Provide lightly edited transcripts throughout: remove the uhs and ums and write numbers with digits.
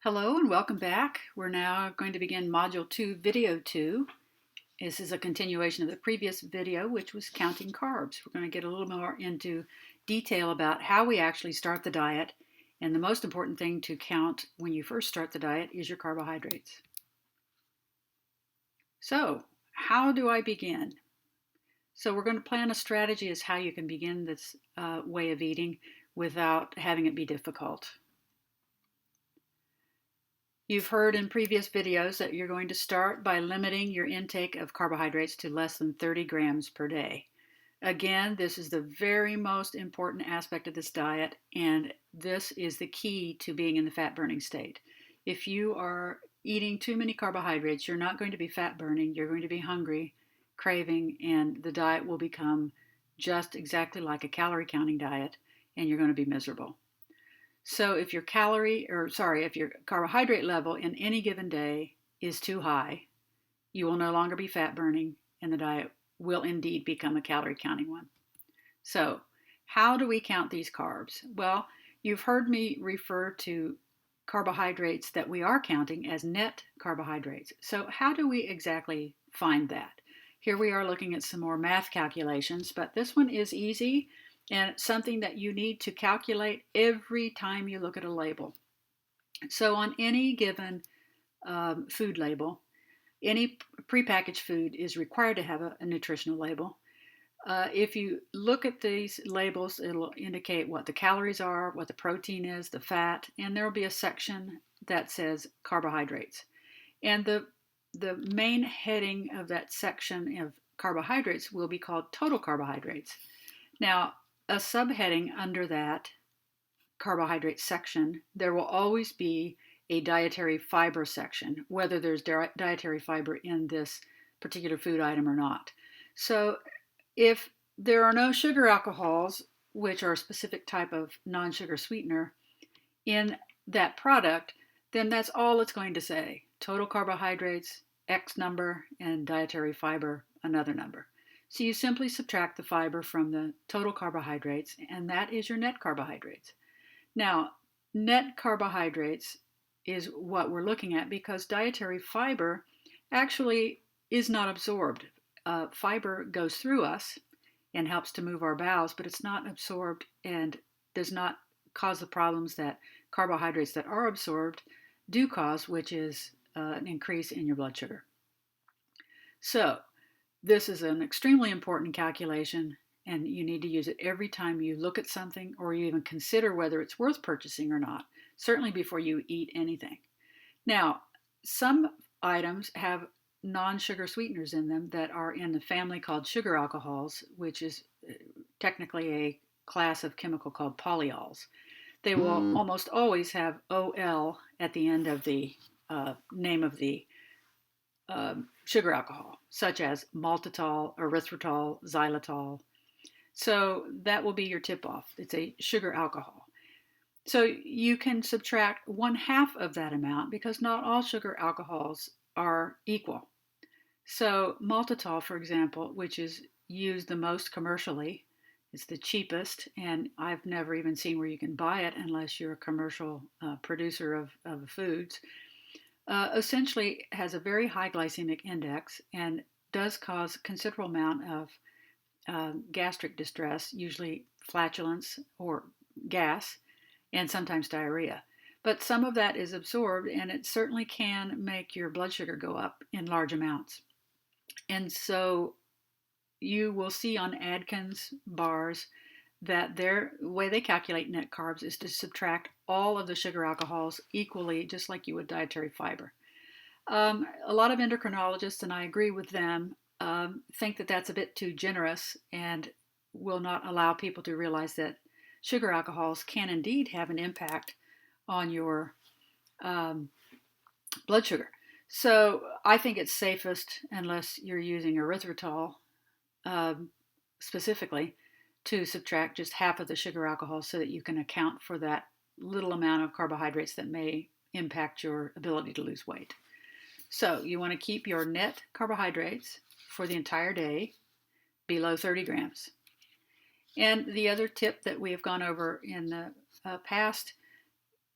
Hello and welcome back. We're now going to begin Module 2, Video 2. This is a continuation of the previous video, which was counting carbs. We're going to get a little more into detail about how we actually start the diet. And the most important thing to count when you first start the diet is your carbohydrates. So, how do I begin? So we're going to plan a strategy as how you can begin this way of eating without having it be difficult. You've heard in previous videos that you're going to start by limiting your intake of carbohydrates to less than 30 grams per day. Again, this is the very most important aspect of this diet, and this is the key to being in the fat burning state. If you are eating too many carbohydrates, you're not going to be fat burning, you're going to be hungry, craving, and the diet will become just exactly like a calorie counting diet, and you're going to be miserable. So if your carbohydrate level in any given day is too high, you will no longer be fat burning and the diet will indeed become a calorie counting one. So how do we count these carbs? Well, you've heard me refer to carbohydrates that we are counting as net carbohydrates. So how do we exactly find that? Here we are looking at some more math calculations, but this one is easy and it's something that you need to calculate every time you look at a label. So on any given food label, any prepackaged food is required to have a nutritional label. If you look at these labels, it'll indicate what the calories are, what the protein is, the fat, and there will be a section that says carbohydrates. And the main heading of that section of carbohydrates will be called total carbohydrates. Now, a subheading under that carbohydrate section, there will always be a dietary fiber section, whether there's dietary fiber in this particular food item or not. So if there are no sugar alcohols, which are a specific type of non-sugar sweetener, in that product, then that's all it's going to say. Total carbohydrates, X number, and dietary fiber, another number. So you simply subtract the fiber from the total carbohydrates, and that is your net carbohydrates. Now, net carbohydrates is what we're looking at because dietary fiber actually is not absorbed. Fiber goes through us and helps to move our bowels, but it's not absorbed and does not cause the problems that carbohydrates that are absorbed do cause, which is an increase in your blood sugar. So, this is an extremely important calculation, and you need to use it every time you look at something or you even consider whether it's worth purchasing or not, certainly before you eat anything. Now, some items have non-sugar sweeteners in them that are in the family called sugar alcohols, which is technically a class of chemical called polyols. They will almost always have OL at the end of the name of the sugar alcohol, such as maltitol, erythritol, xylitol. So that will be your tip-off. It's a sugar alcohol. So you can subtract 1/2 of that amount because not all sugar alcohols are equal. So maltitol, for example, which is used the most commercially, it's the cheapest, and I've never even seen where you can buy it unless you're a commercial producer of foods, essentially has a very high glycemic index and does cause considerable amount of gastric distress, usually flatulence or gas, and sometimes diarrhea. But some of that is absorbed, and it certainly can make your blood sugar go up in large amounts. And so you will see on Atkins bars that their way they calculate net carbs is to subtract all of the sugar alcohols equally, just like you would dietary fiber. A lot of endocrinologists, and I agree with them, think that that's a bit too generous and will not allow people to realize that sugar alcohols can indeed have an impact on your blood sugar. So I think it's safest, unless you're using erythritol specifically, to subtract just half of the sugar alcohol so that you can account for that little amount of carbohydrates that may impact your ability to lose weight. So you want to keep your net carbohydrates for the entire day below 30 grams. And the other tip that we have gone over in the past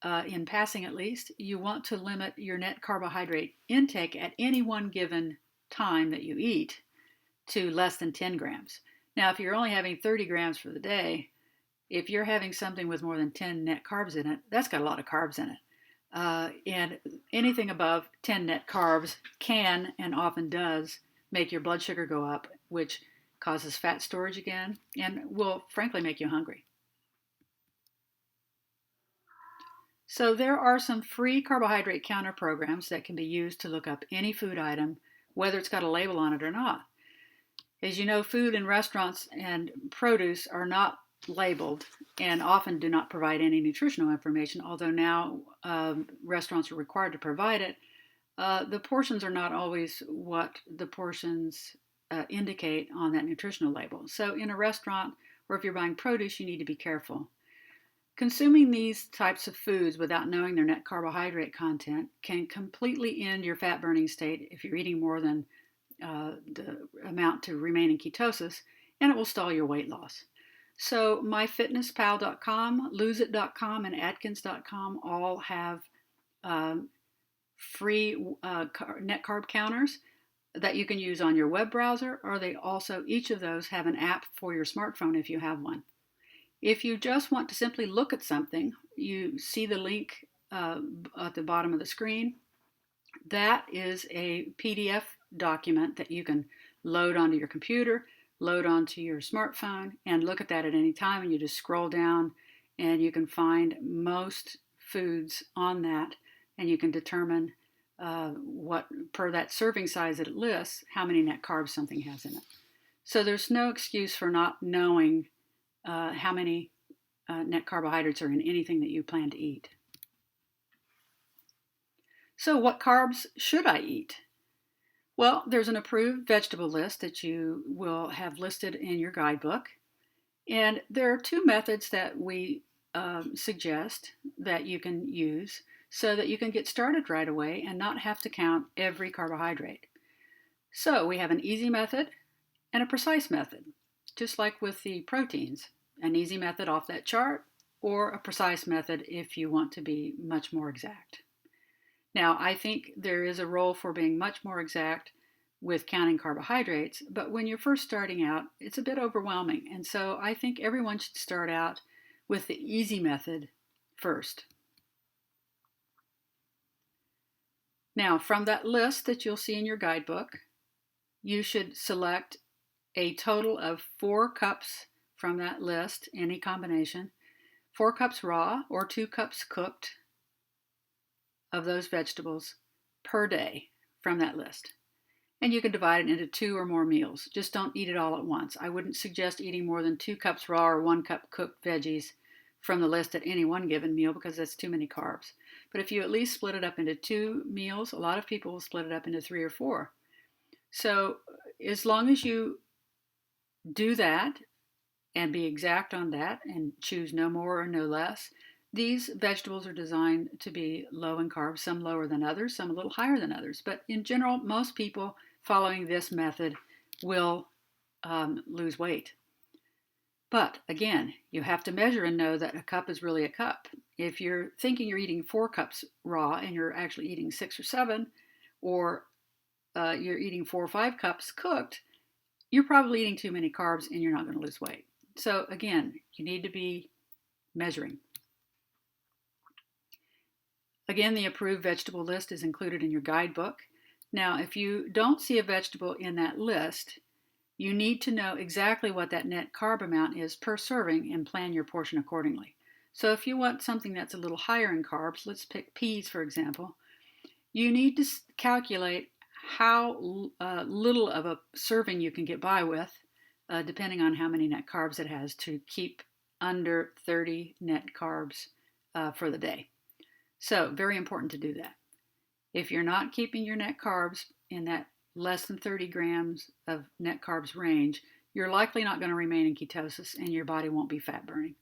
in passing at least, you want to limit your net carbohydrate intake at any one given time that you eat to less than 10 grams. Now, if you're only having 30 grams for the day, if you're having something with more than 10 net carbs in it, that's got a lot of carbs in it. And anything above 10 net carbs can and often does make your blood sugar go up, which causes fat storage again and will frankly make you hungry. So there are some free carbohydrate counter programs that can be used to look up any food item, whether it's got a label on it or not. As you know, food in restaurants and produce are not labeled and often do not provide any nutritional information, although now restaurants are required to provide it. The portions are not always what the portions indicate on that nutritional label. So in a restaurant, or if you're buying produce, you need to be careful. Consuming these types of foods without knowing their net carbohydrate content can completely end your fat burning state if you're eating more than the amount to remain in ketosis, and it will stall your weight loss. So myfitnesspal.com, loseit.com, and atkins.com all have free net carb counters that you can use on your web browser, or they also, each of those have an app for your smartphone if you have one. If you just want to simply look at something, you see the link at the bottom of the screen. That is a PDF document that you can load onto your computer, load onto your smartphone, and look at that at any time. And you just scroll down and you can find most foods on that, and you can determine what, per that serving size that it lists, how many net carbs something has in it. So there's no excuse for not knowing how many net carbohydrates are in anything that you plan to eat. So what carbs should I eat? Well, there's an approved vegetable list that you will have listed in your guidebook. And there are two methods that we suggest that you can use so that you can get started right away and not have to count every carbohydrate. So we have an easy method and a precise method, just like with the proteins. An easy method off that chart, or a precise method if you want to be much more exact. Now, I think there is a role for being much more exact with counting carbohydrates, but when you're first starting out, it's a bit overwhelming. And so I think everyone should start out with the easy method first. Now, from that list that you'll see in your guidebook, you should select a total of 4 cups from that list, any combination, 4 cups raw or 2 cups cooked of those vegetables per day from that list. And you can divide it into 2 or more meals. Just don't eat it all at once. I wouldn't suggest eating more than 2 cups raw or 1 cup cooked veggies from the list at any one given meal, because that's too many carbs. But if you at least split it up into 2 meals, a lot of people will split it up into 3 or 4. So as long as you do that and be exact on that and choose no more or no less, these vegetables are designed to be low in carbs, some lower than others, some a little higher than others. But in general, most people following this method will lose weight. But again, you have to measure and know that a cup is really a cup. If you're thinking you're eating 4 cups raw and you're actually eating 6 or 7, or you're eating 4 or 5 cups cooked, you're probably eating too many carbs and you're not going to lose weight. So again, you need to be measuring. Again, the approved vegetable list is included in your guidebook. Now, if you don't see a vegetable in that list, you need to know exactly what that net carb amount is per serving and plan your portion accordingly. So if you want something that's a little higher in carbs, let's pick peas for example, you need to calculate how little of a serving you can get by with, depending on how many net carbs it has, to keep under 30 net carbs for the day. So very important to do that. If you're not keeping your net carbs in that less than 30 grams of net carbs range, you're likely not going to remain in ketosis and your body won't be fat burning.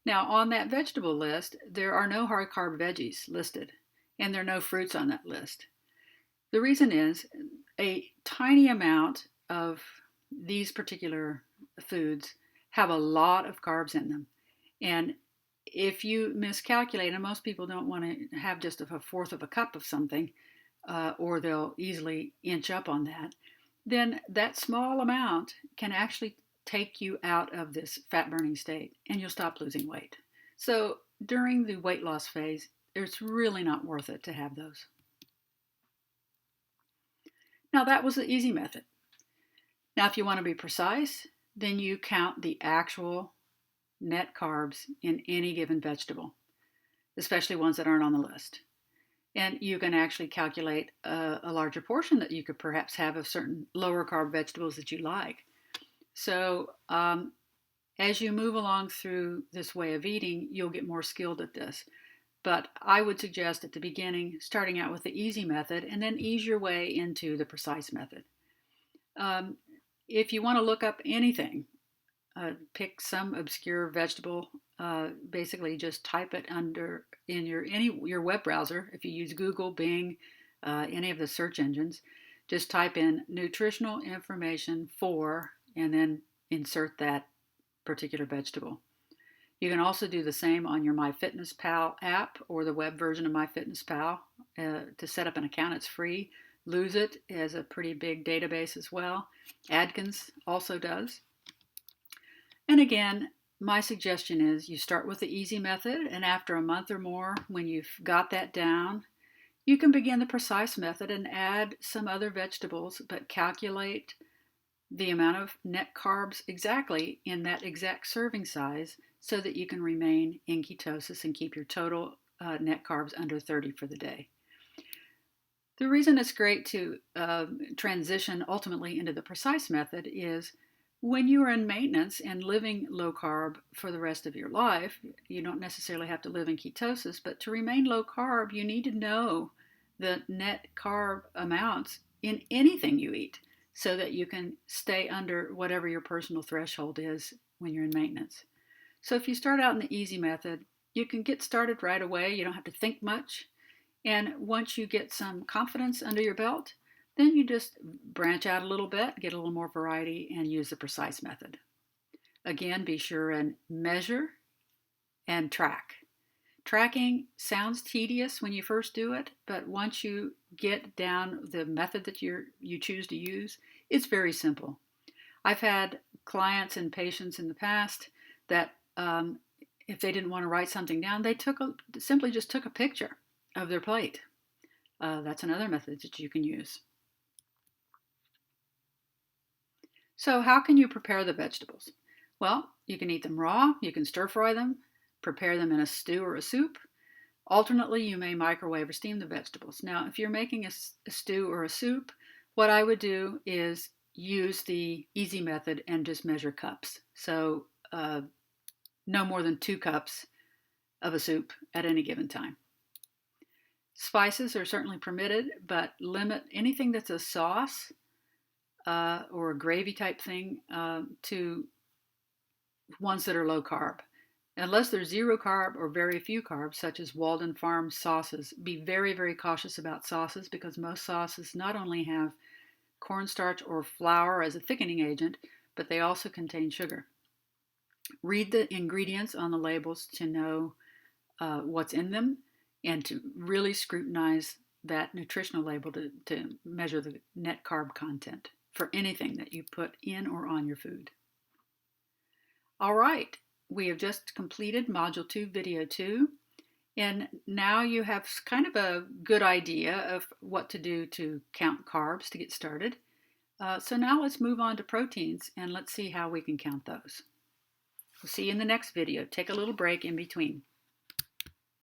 Now, on that vegetable list, there are no high carb veggies listed, and there are no fruits on that list. The reason is a tiny amount of these particular foods have a lot of carbs in them. And if you miscalculate, and most people don't want to have just a fourth of a cup of something, or they'll easily inch up on that, then that small amount can actually take you out of this fat burning state and you'll stop losing weight. So during the weight loss phase, it's really not worth it to have those. Now, that was the easy method. Now, if you want to be precise, then you count the actual net carbs in any given vegetable, especially ones that aren't on the list. And you can actually calculate a larger portion that you could perhaps have of certain lower carb vegetables that you like. So as you move along through this way of eating, you'll get more skilled at this. But I would suggest at the beginning, starting out with the easy method and then ease your way into the precise method. If you want to look up anything, pick some obscure vegetable. Basically, just type it in your web browser. If you use Google, Bing, any of the search engines, just type in nutritional information for, and then insert that particular vegetable. You can also do the same on your MyFitnessPal app or the web version of MyFitnessPal. To set up an account, it's free. Lose It has a pretty big database as well. Atkins also does. And again, my suggestion is you start with the easy method, and after a month or more, when you've got that down, you can begin the precise method and add some other vegetables, but calculate the amount of net carbs exactly in that exact serving size so that you can remain in ketosis and keep your total net carbs under 30 for the day. The reason it's great to transition ultimately into the precise method is when you are in maintenance and living low carb for the rest of your life, you don't necessarily have to live in ketosis, but to remain low carb, you need to know the net carb amounts in anything you eat so that you can stay under whatever your personal threshold is when you're in maintenance. So if you start out in the easy method, you can get started right away. You don't have to think much. And once you get some confidence under your belt, then you just branch out a little bit, get a little more variety, and use the precise method. Again, be sure and measure and track. Tracking sounds tedious when you first do it, but once you get down the method that you choose to use, it's very simple. I've had clients and patients in the past that if they didn't want to write something down, they simply just took a picture of their plate. That's another method that you can use. So how can you prepare the vegetables? Well, you can eat them raw, you can stir fry them, prepare them in a stew or a soup. Alternately, you may microwave or steam the vegetables. Now, if you're making a stew or a soup, what I would do is use the easy method and just measure cups. So no more than 2 cups of a soup at any given time. Spices are certainly permitted, but limit anything that's a sauce or a gravy type thing to ones that are low carb. Unless they're zero carb or very few carbs, such as Walden Farm sauces, be very, very cautious about sauces because most sauces not only have cornstarch or flour as a thickening agent, but they also contain sugar. Read the ingredients on the labels to know what's in them and to really scrutinize that nutritional label to measure the net carb content for anything that you put in or on your food. All right, we have just completed Module 2, Video 2, and now you have kind of a good idea of what to do to count carbs to get started. So now let's move on to proteins and let's see how we can count those. We'll see you in the next video. Take a little break in between.